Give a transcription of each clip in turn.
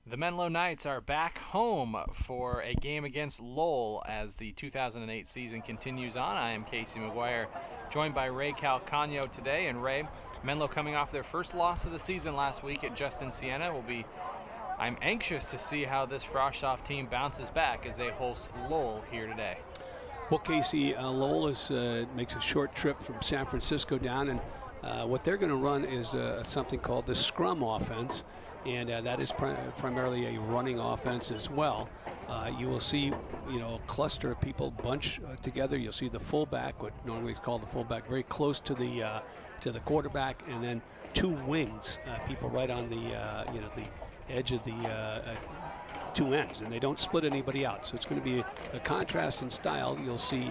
The Menlo Knights are back home for a game against Lowell as the 2008 season continues on. I am Casey McGuire, joined by Ray Calcagno today. And Ray, Menlo coming off their first loss of the season last week at Justin Siena. I'm anxious to see how this Froschoff team bounces back as they host Lowell here today. Well, Casey, Lowell makes a short trip from San Francisco down, and what they're going to run is something called the scrum offense. And that is primarily a running offense as well. You will see, a cluster of people bunch together. You'll see the fullback, what normally is called the fullback, very close to the quarterback, and then two wings, people right on the the edge of the two ends, and they don't split anybody out. So it's going to be a contrast in style. You'll see,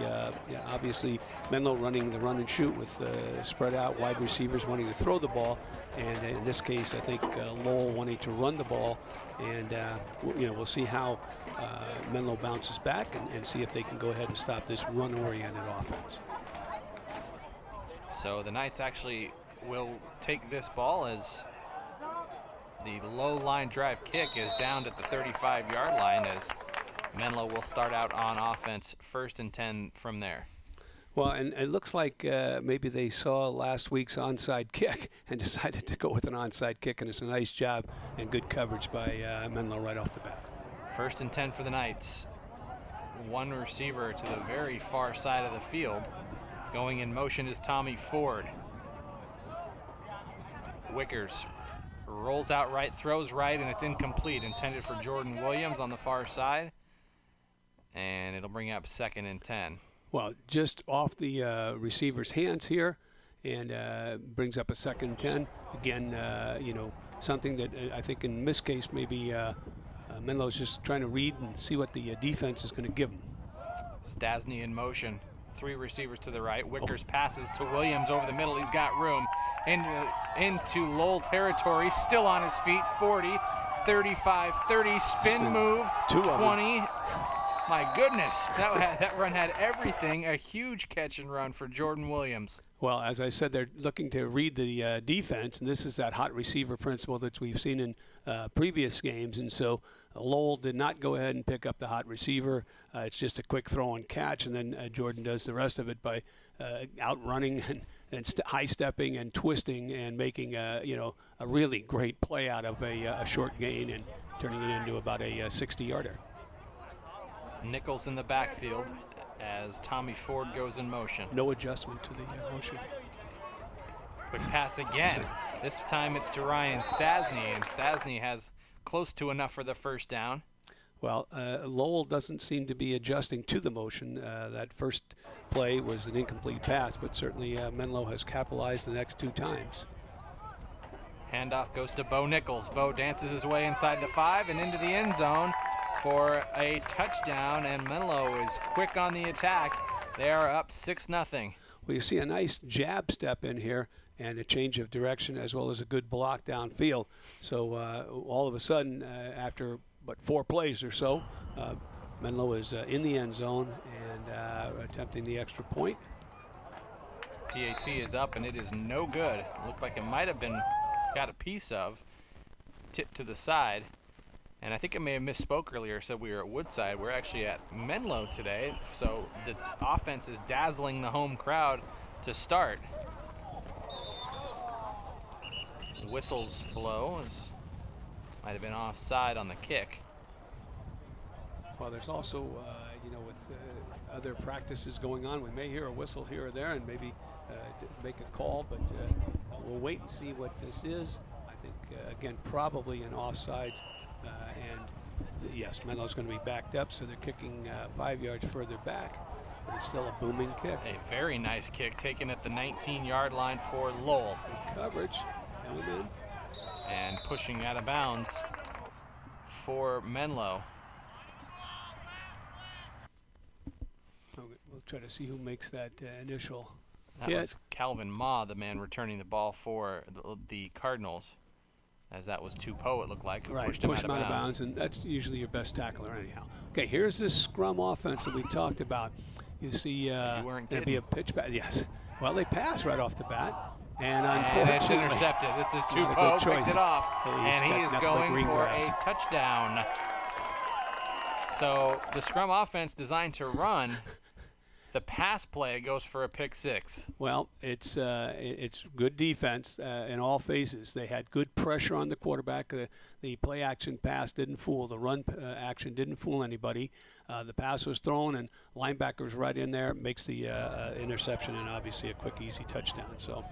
obviously, Menlo running the run and shoot with spread out wide receivers wanting to throw the ball. And in this case, I think Lowell wanting to run the ball, and we'll see how Menlo bounces back and see if they can go ahead and stop this run-oriented offense. So the Knights actually will take this ball as the low line drive kick is down at the 35-yard line, as Menlo will start out on offense 1st and 10 from there. Well, and it looks like maybe they saw last week's onside kick and decided to go with an onside kick, and it's a nice job and good coverage by Menlo right off the bat. 1st and 10 for the Knights. One receiver to the very far side of the field. Going in motion is Tommy Ford. Wickers rolls out right, throws right, and it's incomplete. Intended for Jordan Williams on the far side. And it'll bring up 2nd and 10. Well, just off the receiver's hands here, and brings up a 2nd and 10. Again, something that I think in this case maybe Menlo's just trying to read and see what the defense is going to give them. Stasny in motion. 3 receivers to the right. Wickers passes to Williams over the middle. He's got room. Into Lowell territory. Still on his feet. 40, 35, 30. Spin move. 20. My goodness, that run had everything. A huge catch and run for Jordan Williams. Well, as I said, they're looking to read the defense, and this is that hot receiver principle that we've seen in previous games. And so Lowell did not go ahead and pick up the hot receiver. It's just a quick throw and catch, and then Jordan does the rest of it by outrunning and high-stepping and twisting and making a really great play out of a short gain and turning it into about a 60-yarder. Nichols in the backfield as Tommy Ford goes in motion. No adjustment to the motion. Quick pass again. This time it's to Ryan Stasny, and Stasny has close to enough for the 1st down. Well, Lowell doesn't seem to be adjusting to the motion. That first play was an incomplete pass, but certainly Menlo has capitalized the next 2 times. Handoff goes to Bo Nichols. Bo dances his way inside the 5 and into the end zone for a touchdown, and Menlo is quick on the attack. They are up 6-0. Well, you see a nice jab step in here and a change of direction as well as a good block downfield. So all of a sudden, after 4 plays or so, Menlo is in the end zone and attempting the extra point. PAT is up, and it is no good. It looked like it might have been got a piece of. Tipped to the side. And I think I may have misspoke earlier, said we were at Woodside. We're actually at Menlo today, so the offense is dazzling the home crowd to start. Whistles blow. Might have been offside on the kick. Well, there's also, with other practices going on, we may hear a whistle here or there and maybe make a call, but we'll wait and see what this is. I think, again, probably an offside. And yes, Menlo's going to be backed up, so they're kicking 5 yards further back, but it's still a booming kick. A very nice kick taken at the 19-yard line for Lowell. Good coverage. And pushing out of bounds for Menlo. We'll try to see who makes that initial hit. That was Calvin Ma, the man returning the ball for the Cardinals. As that was Tupou, it looked like. Right, pushed him out of bounds, and that's usually your best tackler anyhow. Okay, here's this scrum offense that we talked about. You see, there'll be a pitch back. Yes. Well, they pass right off the bat. And And it's unfortunately, intercepted. This is not a Tupou, good choice. picked it off, He's and he got is nothing but going green for grass. a touchdown. So the scrum offense designed to run. The pass play goes for a pick six. Well, it's good defense in all phases. They had good pressure on the quarterback. The play action pass didn't fool. The run action didn't fool anybody. The pass was thrown, and linebackers right in there, makes the interception, and obviously a quick, easy touchdown. So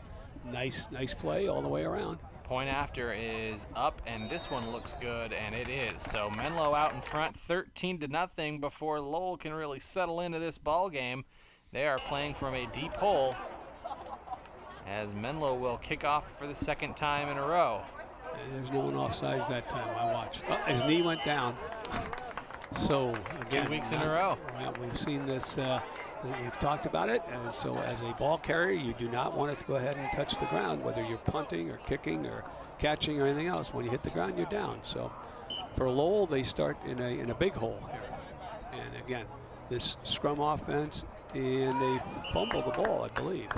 nice play all the way around. Point after is up, and this one looks good, and it is. So Menlo out in front, 13-0, before Lowell can really settle into this ball game. They are playing from a deep hole, as Menlo will kick off for the second time in a row. And there's no one offsides that time. I watched. Oh, his knee went down. So again, 2 weeks in a row. Well, we've seen this. We've talked about it, and so as a ball carrier, you do not want it to go ahead and touch the ground, whether you're punting or kicking or catching or anything else. When you hit the ground, you're down. So for Lowell, they start in a big hole here. And again, this scrum offense, and they fumble the ball, I believe.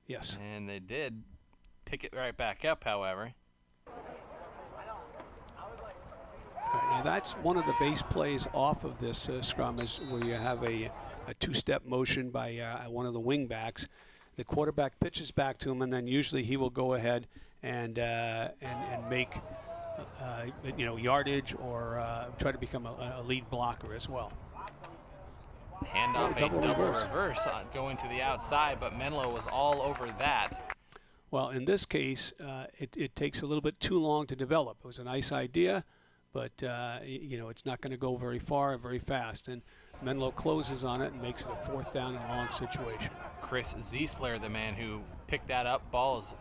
Yes. And they did pick it right back up, however. Now that's one of the base plays off of this scrum, is where you have a two-step motion by one of the wing backs. The quarterback pitches back to him, and then usually he will go ahead and make yardage or try to become a lead blocker as well. Handoff, a double reverse going to the outside, but Menlo was all over that. Well, in this case, it takes a little bit too long to develop. It was a nice idea, but it's not going to go very far, very fast. And Menlo closes on it and makes it a 4th down and long situation. Chris Ziesler, the man who picked that up, ball is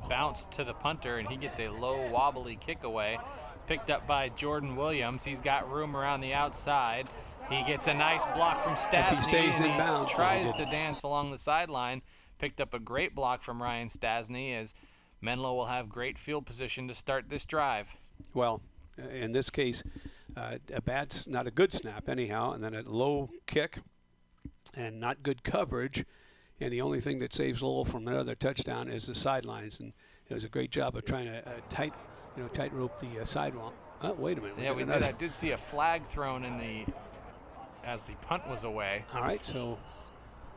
bounced to the punter, and he gets a low, wobbly kick away. Picked up by Jordan Williams. He's got room around the outside. He gets a nice block from Stasny. If he stays in bounds, tries to dance along the sideline. Picked up a great block from Ryan Stasny, as Menlo will have great field position to start this drive. Well, in this case, not a good snap anyhow, and then a low kick and not good coverage. And the only thing that saves Lowell from another touchdown is the sidelines. And it was a great job of trying to tightrope the sidewalk. Oh, wait a minute. Yeah, I did see a flag thrown as the punt was away. All right, so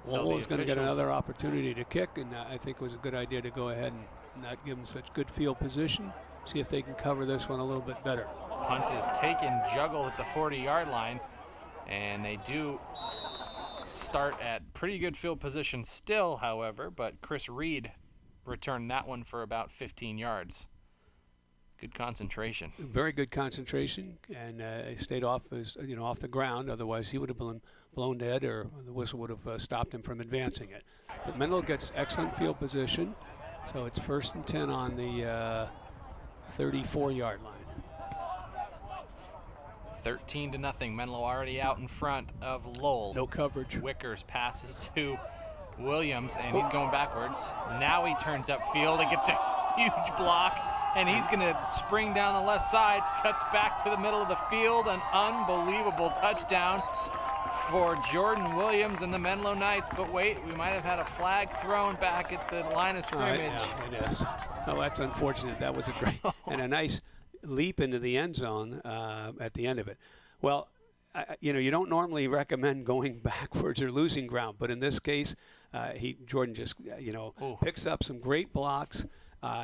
Lowell is going to get another opportunity to kick, and I think it was a good idea to go ahead and not give them such good field position. See if they can cover this one a little bit better. Punt is taken, juggled at the 40-yard line, and they do start at pretty good field position still, however, but Chris Reed returned that one for about 15 yards. Good concentration. Very good concentration, and he stayed off the ground. Otherwise, he would have been blown dead, or the whistle would have stopped him from advancing it. But Menlo gets excellent field position, so it's 1st and 10 on the 34-yard line. 13-0. Menlo already out in front of Lowell. No coverage. Wickers passes to Williams, and he's going backwards. Now he turns upfield and gets a huge block, and he's going to spring down the left side, cuts back to the middle of the field. An unbelievable touchdown for Jordan Williams and the Menlo Knights. But wait, we might have had a flag thrown back at the line of scrimmage. Yeah, it is. Oh, that's unfortunate. That was a great and a nice leap into the end zone at the end of it. Well, you don't normally recommend going backwards or losing ground, but in this case, Jordan just picks up some great blocks.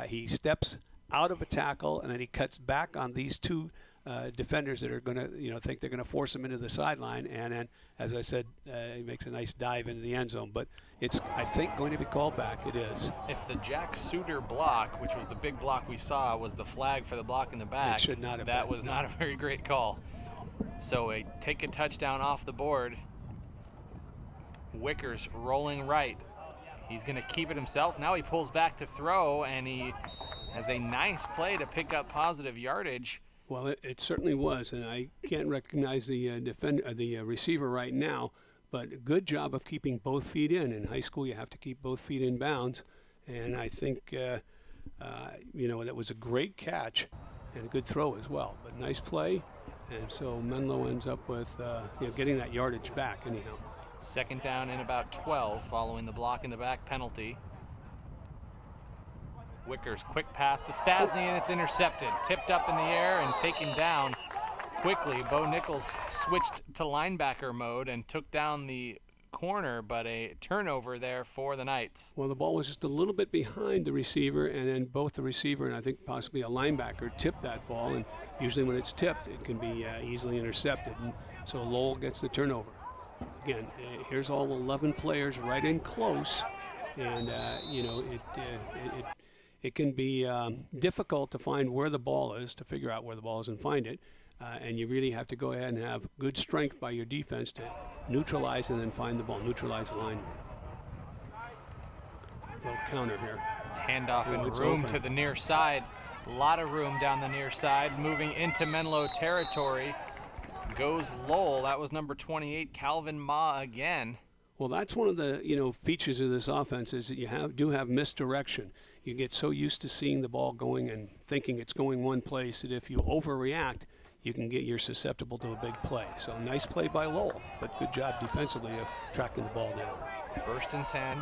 He steps out of a tackle, and then he cuts back on these two defenders that are going to think they're going to force him into the sideline, and then, as I said, he makes a nice dive into the end zone. But it's, I think, going to be called back. It is. If the Jack Suter block, which was the big block we saw, was the flag for the block in the back, it should not have that been. was not a very great call. So take a touchdown off the board. Wickers rolling right. He's going to keep it himself. Now he pulls back to throw, and he has a nice play to pick up positive yardage. Well, it certainly was, and I can't recognize the receiver right now, but a good job of keeping both feet in. In high school, you have to keep both feet in bounds, and I think that was a great catch and a good throw as well. But nice play, and so Menlo ends up with getting that yardage back anyhow. Second down and about 12 following the block in the back penalty. Wickers, quick pass to Stasny, and it's intercepted. Tipped up in the air and taken down quickly. Bo Nichols switched to linebacker mode and took down the corner, but a turnover there for the Knights. Well, the ball was just a little bit behind the receiver, and then both the receiver and I think possibly a linebacker tipped that ball, and usually when it's tipped, it can be easily intercepted, and so Lowell gets the turnover. Again, here's all 11 players right in close, and you know, it can be difficult to find where the ball is, to figure out where the ball is and find it. And you really have to go ahead and have good strength by your defense to neutralize and then find the ball, neutralize the line. Little counter here. Handoff and room to the near side. A lot of room down the near side. Moving into Menlo territory goes Lowell. That was number 28, Calvin Ma again. Well, that's one of the features of this offense is that you do have misdirection. You get so used to seeing the ball going and thinking it's going one place that if you overreact, you're susceptible to a big play. So nice play by Lowell, but good job defensively of tracking the ball down. 1st and 10.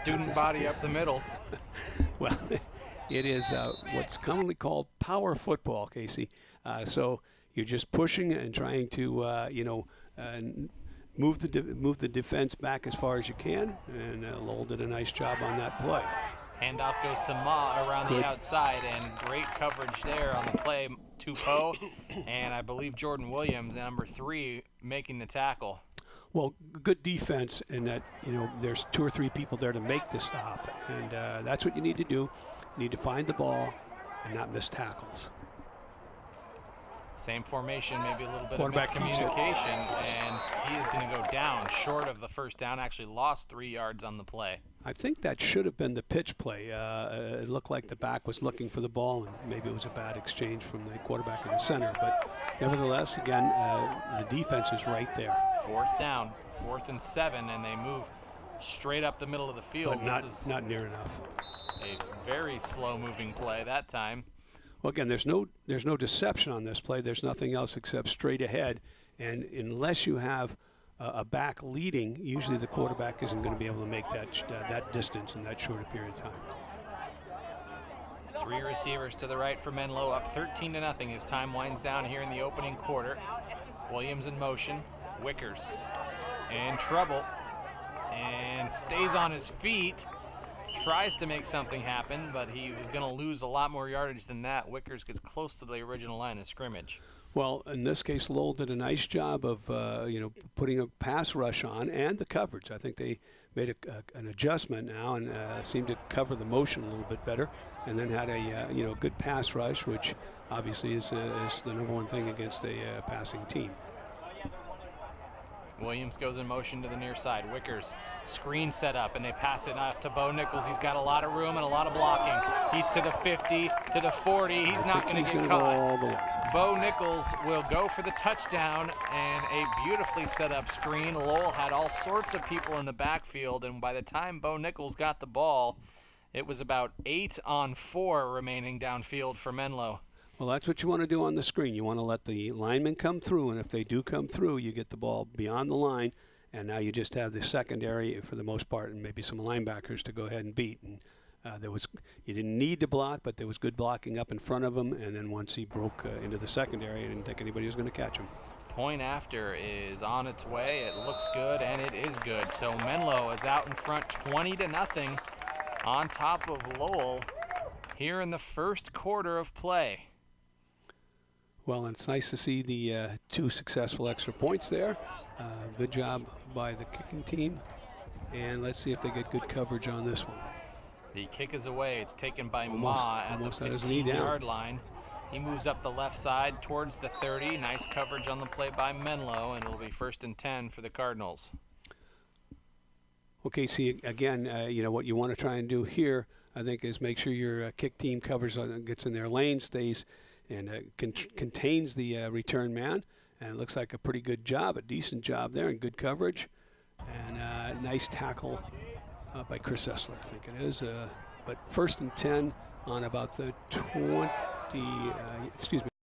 Student body up the middle. Well, it is what's commonly called power football, Casey. So you're just pushing and trying to, move the defense back as far as you can, and Lowell did a nice job on that play. Handoff goes to Ma around the outside, and great coverage there on the play to Poe, and I believe Jordan Williams, number 3, making the tackle. Well, good defense in that, there's 2 or 3 people there to make the stop, and that's what you need to do. You need to find the ball and not miss tackles. Same formation, maybe a little bit of miscommunication, and he is going to go down short of the first down. Actually lost 3 yards on the play. I think that should have been the pitch play. It looked like the back was looking for the ball, and maybe it was a bad exchange from the quarterback in the center. But nevertheless, again, the defense is right there. 4th down, 4th and 7, and they move straight up the middle of the field. But not near enough. A very slow-moving play that time. Well, again, there's no deception on this play. There's nothing else except straight ahead, and unless you have a back leading, usually the quarterback isn't going to be able to make that distance in that short a period of time. 3 receivers to the right for Menlo, up 13-0 as time winds down here in the opening quarter. Williams in motion, Wickers in trouble, and stays on his feet. Tries to make something happen, but he was going to lose a lot more yardage than that. Wickers gets close to the original line of scrimmage. Well, in this case, Lowell did a nice job of, putting a pass rush on and the coverage. I think they made an adjustment now and seemed to cover the motion a little bit better, and then had a good pass rush, which obviously is the number one thing against a passing team. Williams goes in motion to the near side. Wickers screen set up, and they pass it off to Bo Nichols. He's got a lot of room and a lot of blocking. He's to the 50, to the 40. He's not going to get caught. Bo Nichols will go for the touchdown, and a beautifully set up screen. Lowell had all sorts of people in the backfield, and by the time Bo Nichols got the ball, it was about 8 on 4 remaining downfield for Menlo. Well, that's what you want to do on the screen. You want to let the linemen come through, and if they do come through, you get the ball beyond the line, and now you just have the secondary for the most part, and maybe some linebackers to go ahead and beat. And you didn't need to block, but there was good blocking up in front of him, and then once he broke into the secondary, I didn't think anybody was going to catch him. Point after is on its way. It looks good, and it is good. So Menlo is out in front 20-0 on top of Lowell here in the first quarter of play. Well, it's nice to see the 2 successful extra points there. Good job by the kicking team. And let's see if they get good coverage on this one. The kick is away. It's taken by Ma at the 15-yard line. He moves up the left side towards the 30. Nice coverage on the play by Menlo, and it'll be 1st and 10 for the Cardinals. Okay, see, again, what you want to try and do here, I think, is make sure your kick team covers, gets in their lane, stays, and contains the return man, and it looks like a pretty good job, a decent job there, and good coverage, and a nice tackle by Chris Essler, I think it is. But 1st and 10 on about the 20,